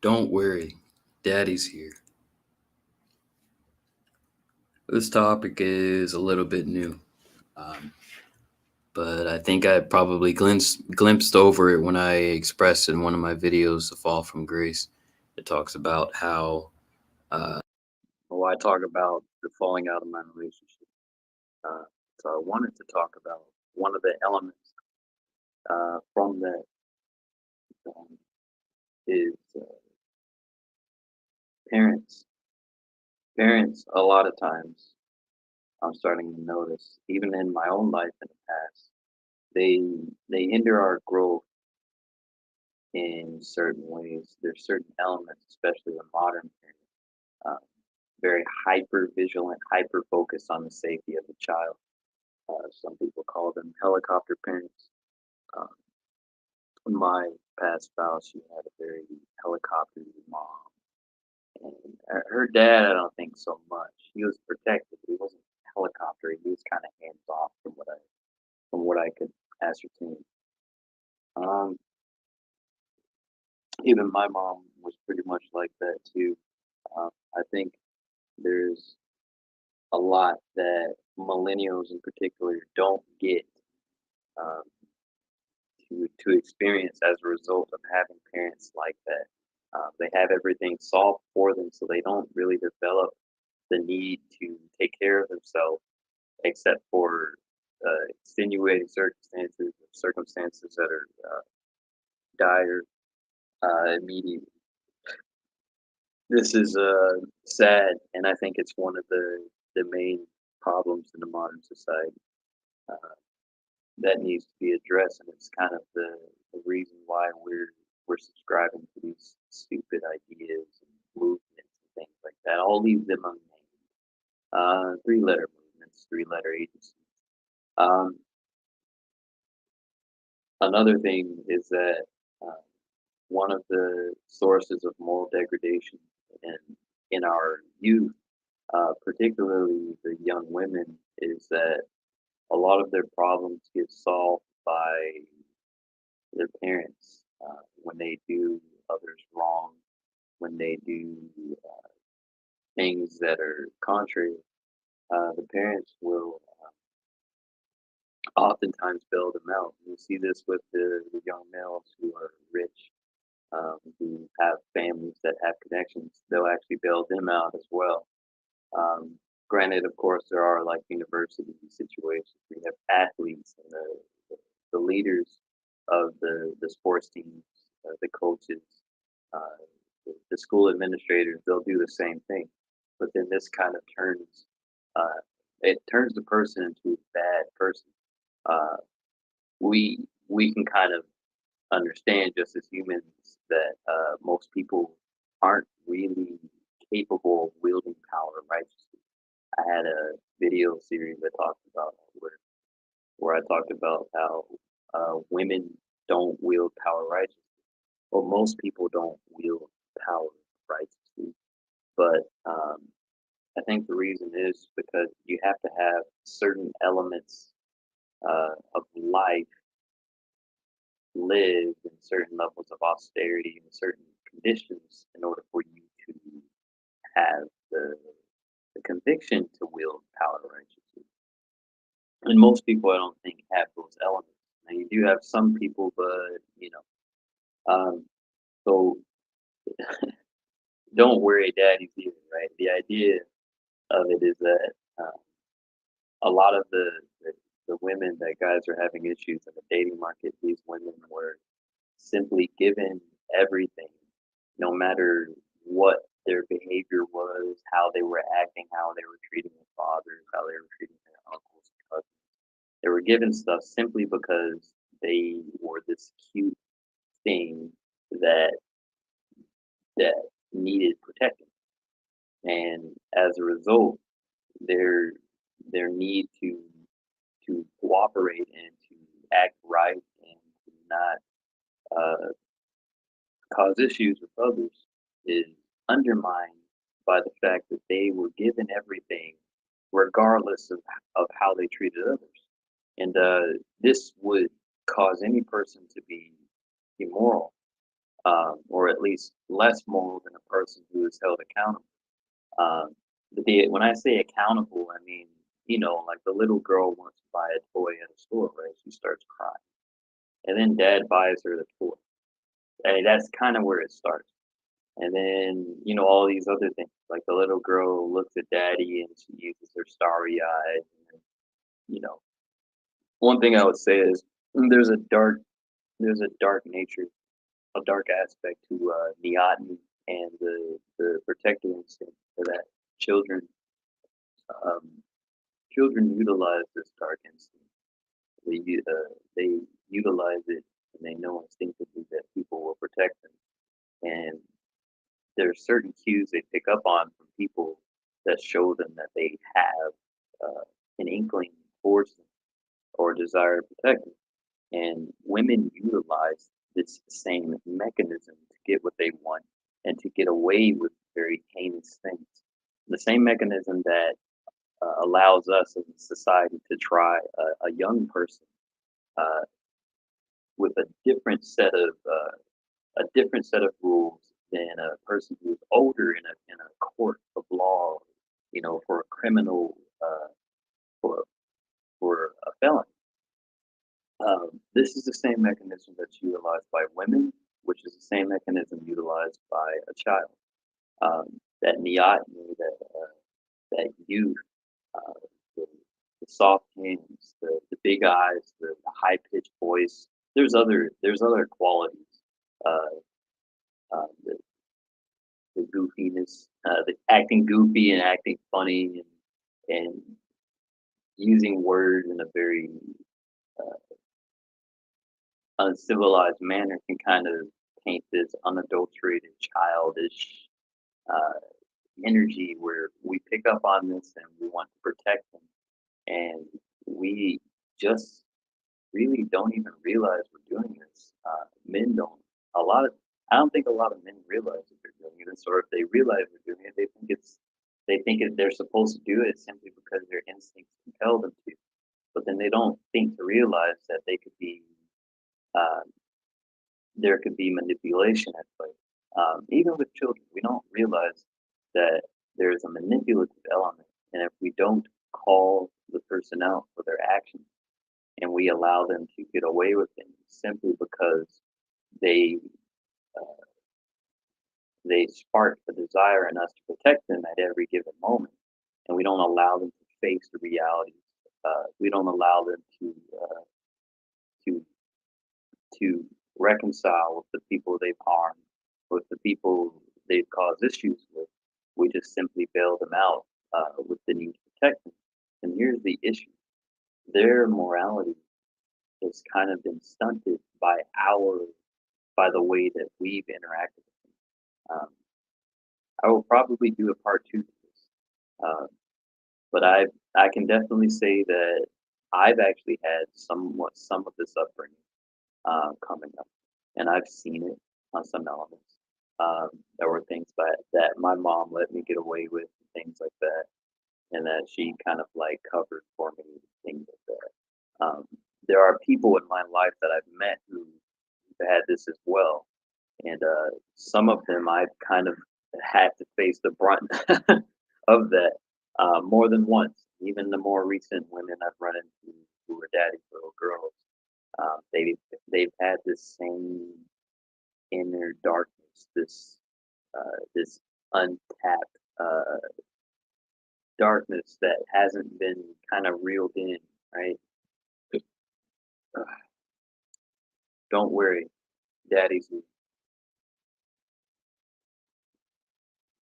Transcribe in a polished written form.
Don't worry, Daddy's here. This topic is a little bit new, um, but I think I probably glimpsed over it when I expressed in one of my videos, The Fall from Grace. It talks about how, uh, well, I talk about the falling out of my relationship. Uh, so I wanted to talk about one of the elements from that um, is parents. Parents, a lot of times, I'm starting to notice, even in my own life in the past, they they hinder our growth in certain ways. There's certain elements, especially with modern parents, very hyper vigilant, hyper focused on the safety of the child. Some people call them helicopter parents. Um, my past spouse, she had a very helicopter mom, and her dad, I don't think so much. He was protective. He wasn't helicopter. He was kind of hands off from what I could ascertain. Um, Even my mom was pretty much like that too. I think there's a lot that millennials in particular don't get um, to experience as a result of having parents like that. They have everything solved for them, so they don't really develop the need to take care of themselves, except for extenuating circumstances, circumstances that are dire, immediate. This is sad, and I think it's one of the main problems in the modern society. Uh, that needs to be addressed, and it's kind of the reason why we're subscribing to these stupid ideas and movements and things like that. I'll leave them unnamed. Three-letter movements, three-letter agencies. Um, Another thing is that uh, one of the sources of moral degradation in in our youth, particularly the young women, is that a lot of their problems get solved by their parents when they do others wrong, when they do things that are contrary. The parents will oftentimes bail them out. You see this with the young males who are rich, who have families that have connections. They'll actually bail them out as well. Um, Granted, of course, there are like university situations. We have athletes and the leaders of the sports teams, the coaches, uh, the school administrators. They'll do the same thing, but then this kind of uh, turns the person into a bad person. Uh, we can kind of understand just as humans that most people aren't really capable of wielding power righteously. I had a video series I talked about where I talked about how women don't wield power righteously. Well, most people don't wield power righteously, but I think the reason is because you have to have certain elements of life live in certain levels of austerity and certain conditions in order for you to have the conviction to wield power righteously. And most people, I don't think, have those elements. Now, you do have some people, but um, so don't worry, daddy's here, right? The idea of it is that a lot of the women that guys are having issues in the dating market, these women were simply given everything, no matter what their behavior was, how they were acting, how they were treating their fathers, how they were treating their uncles and cousins. They were given stuff simply because they were this cute thing that that needed protecting. And as a result, their their need to cooperate and to act right and to not uh, cause issues with others is undermined by the fact that they were given everything regardless of how they treated others. And this would cause any person to be immoral. or at least less moral than a person who is held accountable. When I say accountable, I mean, like the little girl wants to buy a toy at a store, right? She starts crying, and then dad buys her the toy. Hey, that's kind of where it starts. And then, all these other things, like the little girl looks at daddy and she uses her starry eyes. And, you know, one thing I would say is there's a dark, there's a dark nature, a dark aspect to neoteny and the protective instinct for that children um, children utilize this dark instinct. They utilize it and they know instinctively that people will protect them. And there's certain cues they pick up on from people that show them that they have an inkling towards them or desire to protect them. And women utilize this same mechanism to get what they want and to get away with very heinous things. The same mechanism that allows us as a society to try a young person uh, with a different set of rules than a person who is older in a court of law, for a criminal for for a felony. This is the same mechanism that's utilized by women, which is the same mechanism utilized by a child. That neoteny, that youth, uh, the, the soft hands, the big eyes, the high pitched voice. There's other qualities. Uh, the goofiness, the acting goofy and acting funny, and using words in a very uh, uncivilized manner can kind of paint this unadulterated, childish uh, energy where we pick up on this and we want to protect them, and we just really don't even realize we're doing this. Men don't. A lot of I don't think a lot of men realize that they're doing this, or if they realize they're doing it, they're supposed to do it simply because their instincts compel them to. But then they don't think to realize that uh, there could be manipulation at play. Even with children, we don't realize that there's a manipulative element, and if we don't call the person out for their actions and we allow them to get away with things simply because they uh, they spark the desire in us to protect them at every given moment, and we don't allow them to face the realities. We don't allow them to to reconcile with the people they've harmed, with the people they've caused issues with. We just simply bail them out with the need to protect them. And here's the issue: their morality has kind of been stunted by the way that we've interacted with them. I will probably do a part two to this, uh, but I can definitely say that I've actually had some of this upbringing coming up, and I've seen it on some elements. There were things that my mom let me get away with, things like that, and that she kind of like covered for me, things like that. There are people in my life that I've met who had this as well, and some of them I've kind of had to face the brunt of that more than once. Even the more recent women I've run into who are daddy for little girls, they've had this same inner darkness, this untapped darkness that hasn't been kind of reeled in, right? Don't worry, daddy's